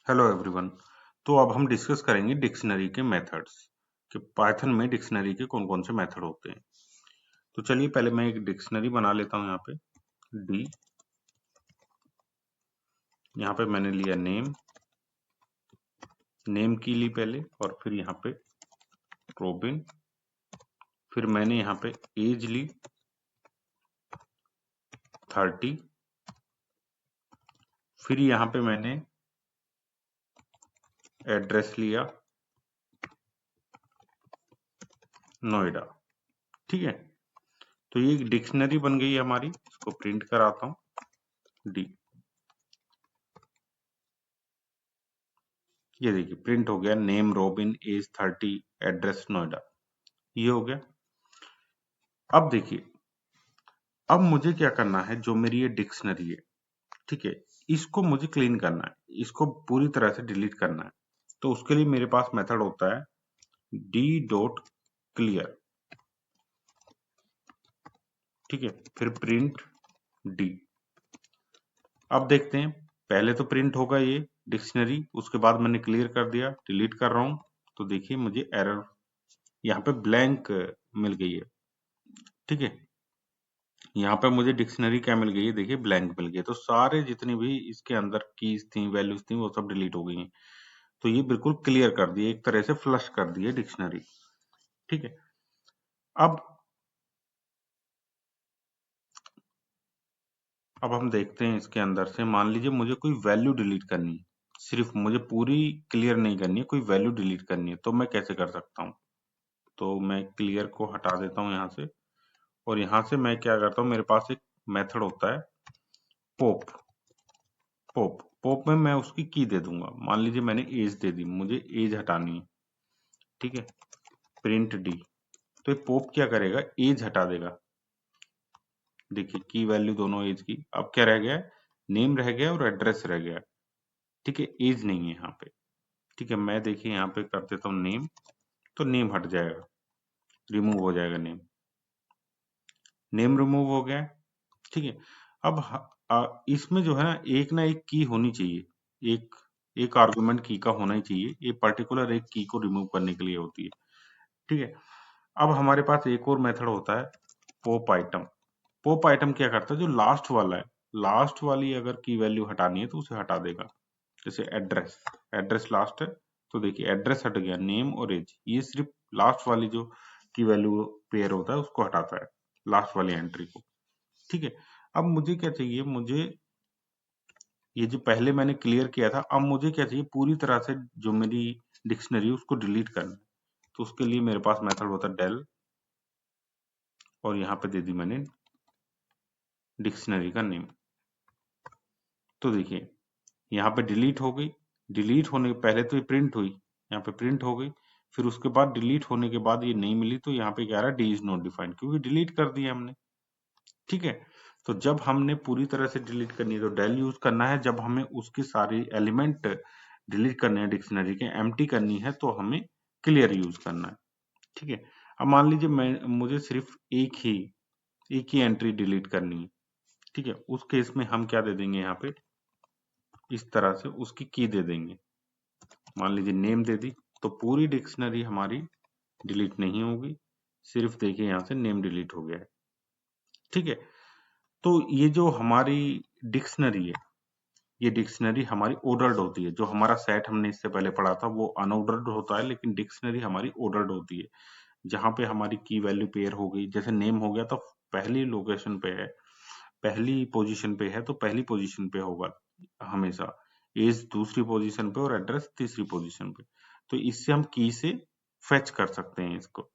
Hello everyone. तो अब हम डिस्कस करेंगे डिक्शनरी के मेथड्स कि पाइथन में डिक्शनरी के कौन कौन से मेथड होते हैं। तो चलिए पहले मैं एक डिक्शनरी बना लेता हूं। यहाँ पे डी, यहाँ पे मैंने लिया नेम की ली पहले, और फिर यहाँ पे रॉबिन, फिर मैंने यहाँ पे एज ली 30, फिर यहाँ पे मैंने एड्रेस लिया नोएडा। ठीक है, तो ये एक डिक्शनरी बन गई हमारी। इसको प्रिंट कराता हूँ डी। ये देखिए प्रिंट हो गया, name Robin, age 30, address Noida. ये हो गया। अब देखिए, अब मुझे क्या करना है, जो मेरी ये डिक्शनरी है, ठीक है, इसको मुझे क्लीन करना है, इसको पूरी तरह से डिलीट करना है। तो उसके लिए मेरे पास मेथड होता है डी डॉट क्लियर। ठीक है, फिर प्रिंट डी। अब देखते हैं, पहले तो प्रिंट होगा ये डिक्शनरी, उसके बाद मैंने क्लियर कर दिया, डिलीट कर रहा हूं, तो देखिए मुझे एरर यहाँ पे ब्लैंक मिल गई है। ठीक है, यहाँ पे मुझे डिक्शनरी क्या मिल गई है, देखिए ब्लैंक मिल गई है। तो सारे जितनी भी इसके अंदर कीज थी, वैल्यूज थी, वो सब डिलीट हो गई हैं। तो ये बिल्कुल क्लियर कर दिए, एक तरह से फ्लश कर दिए डिक्शनरी। ठीक है, अब हम देखते हैं इसके अंदर से, मान लीजिए मुझे कोई वैल्यू डिलीट करनी है, सिर्फ मुझे पूरी क्लियर नहीं करनी है, कोई वैल्यू डिलीट करनी है, तो मैं कैसे कर सकता हूँ। तो मैं क्लियर को हटा देता हूँ यहाँ से, और यहाँ से मैं क्या करता हूँ, मेरे पास एक मेथड होता है पॉप। पॉप में मैं उसकी की दे दूंगा। मान लीजिए मैंने एज दे दी, मुझे एज हटानी है। ठीक है, प्रिंट डी। तो ये पॉप क्या करेगा, एज हटा देगा। देखिए की वैल्यू दोनों एज की। अब क्या रह गया है, नेम रह गया और एड्रेस रह गया। ठीक है, एज नहीं है यहाँ पे। ठीक है, मैं देखिए यहाँ पे कर देता हूँ नेम, तो नेम हट जाएगा, रिमूव हो जाएगा नेम। नेम रिमूव हो गया। ठीक है, अब इसमें जो है ना एक की होनी चाहिए, एक आर्गुमेंट की का होना ही चाहिए। ये पर्टिकुलर एक की को रिमूव करने के लिए होती है। ठीक है, अब हमारे पास एक और मेथड होता है पॉप आइटम। पॉप आइटम क्या करता है, जो लास्ट वाला है, लास्ट वाली अगर की वैल्यू हटानी है तो उसे हटा देगा। जैसे एड्रेस, एड्रेस लास्ट है, तो देखिए एड्रेस हट गया, नेम और एज, ये सिर्फ लास्ट वाली जो की वैल्यू पेयर होता है उसको हटाता है, लास्ट वाली एंट्री को। ठीक है, अब मुझे क्या चाहिए, मुझे ये जो पहले मैंने क्लियर किया था, अब मुझे क्या चाहिए, पूरी तरह से जो मेरी डिक्शनरी है उसको डिलीट करना है। तो उसके लिए मेरे पास मेथड होता है डेल, और यहाँ पे दे दी मैंने डिक्शनरी का नेम। तो देखिए यहाँ पे डिलीट हो गई। डिलीट होने के पहले तो ये प्रिंट हुई, यहाँ पे प्रिंट हो गई, फिर उसके बाद डिलीट होने के बाद ये नहीं मिली, तो यहाँ पे क्या रहा, डी इज नॉट डिफाइंड, क्योंकि डिलीट कर दिया हमने। ठीक है, तो जब हमने पूरी तरह से डिलीट करनी है तो डेल यूज करना है। जब हमें उसकी सारी एलिमेंट डिलीट करने हैं डिक्शनरी के, एम्प्टी करनी है, तो हमें क्लियर यूज करना है। ठीक है, अब मान लीजिए मुझे सिर्फ एक ही एंट्री डिलीट करनी है। ठीक है, उस केस में हम क्या दे देंगे, यहाँ पे इस तरह से उसकी की दे देंगे। मान लीजिए नेम दे दी, तो पूरी डिक्शनरी हमारी डिलीट नहीं होगी, सिर्फ देखिए यहाँ से नेम डिलीट हो गया है। ठीक है, तो ये जो हमारी डिक्शनरी है, ये डिक्शनरी हमारी ऑर्डर्ड होती है। जो हमारा सेट हमने इससे पहले पढ़ा था वो अनऑर्डर्ड होता है, लेकिन डिक्शनरी हमारी ऑर्डर्ड होती है, जहां पे हमारी की वैल्यू पेयर हो गई। जैसे नेम हो गया तो पहली लोकेशन पे है, पहली पोजीशन पे है, तो पहली पोजीशन पे होगा हमेशा। एज दूसरी पोजीशन पे और एड्रेस तीसरी पोजीशन पे। तो इससे हम की से फेच कर सकते हैं इसको।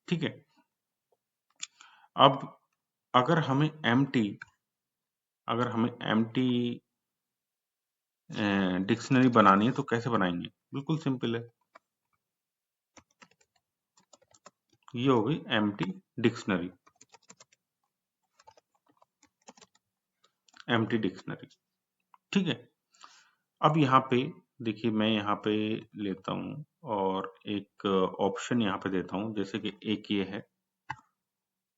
ठीक है, अब अगर हमें एम्प्टी अगर हमें एम्प्टी डिक्शनरी बनानी है तो कैसे बनाएंगे, बिल्कुल सिंपल है। ये हो गई एम्प्टी डिक्शनरी, एम्प्टी डिक्शनरी। ठीक है, अब यहाँ पे देखिए मैं यहाँ पे लेता हूँ और एक ऑप्शन यहाँ पे देता हूँ, जैसे कि एक ये है।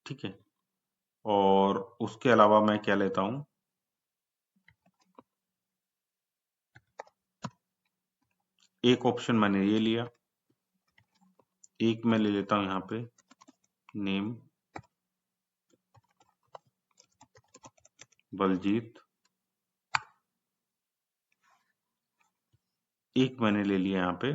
ठीक है, और उसके अलावा मैं क्या लेता हूँ, एक ऑप्शन मैंने ये लिया, एक मैं ले लेता हूं यहाँ पे नेम बलजीत, एक मैंने ले लिया यहाँ पे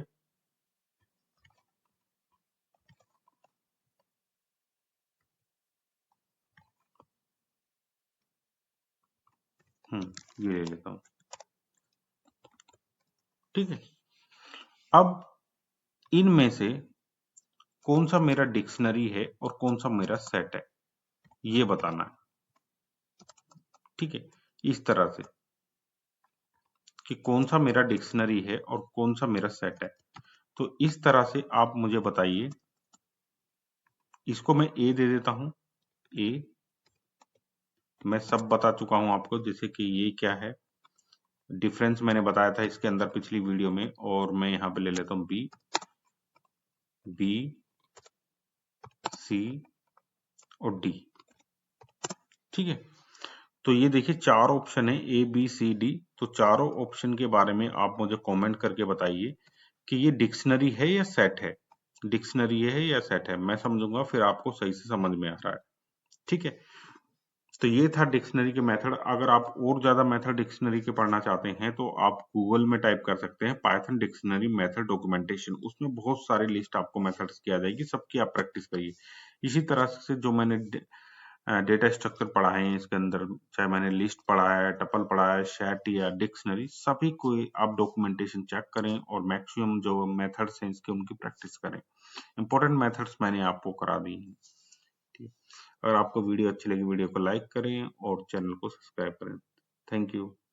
ये ले लेता हूँ। ठीक है, अब इनमें से कौन सा मेरा डिक्शनरी है और कौन सा मेरा सेट है, ये बताना है। ठीक है, इस तरह से कि कौन सा मेरा डिक्शनरी है और कौन सा मेरा सेट है। तो इस तरह से आप मुझे बताइए, इसको मैं ए दे देता हूं। ए मैं सब बता चुका हूं आपको, जैसे कि ये क्या है, डिफरेंस मैंने बताया था इसके अंदर पिछली वीडियो में। और मैं यहाँ पे ले लेता हूँ बी, बी, सी और डी। ठीक है, तो ये देखिए चार ऑप्शन है, ए बी सी डी। तो चारों ऑप्शन के बारे में आप मुझे कमेंट करके बताइए कि ये डिक्शनरी है या सेट है। डिक्शनरी है या सेट है, मैं समझूंगा फिर आपको सही से समझ में आ रहा है। ठीक है, तो ये था डिक्शनरी के मेथड। अगर आप और ज्यादा मेथड डिक्शनरी के पढ़ना चाहते हैं तो आप गूगल में टाइप कर सकते हैं पाइथन डिक्शनरी मेथड डॉक्यूमेंटेशन, उसमें बहुत सारी लिस्ट आपको मेथड्स की आ जाएगी, सबकी आप प्रैक्टिस करिए। इसी तरह से जो मैंने डेटा स्ट्रक्चर पढ़ा है इसके अंदर, चाहे मैंने लिस्ट पढ़ा है, टपल पढ़ा है, सेट या डिक्शनरी, सभी को आप डॉक्यूमेंटेशन चेक करें और मैक्सिमम जो मेथड्स हैं इसके उनकी प्रैक्टिस करें। इंपॉर्टेंट मेथड्स मैंने आपको करा दी हैं। ठीक, अगर आपको वीडियो अच्छी लगी वीडियो को लाइक करें और चैनल को सब्सक्राइब करें। Thank you.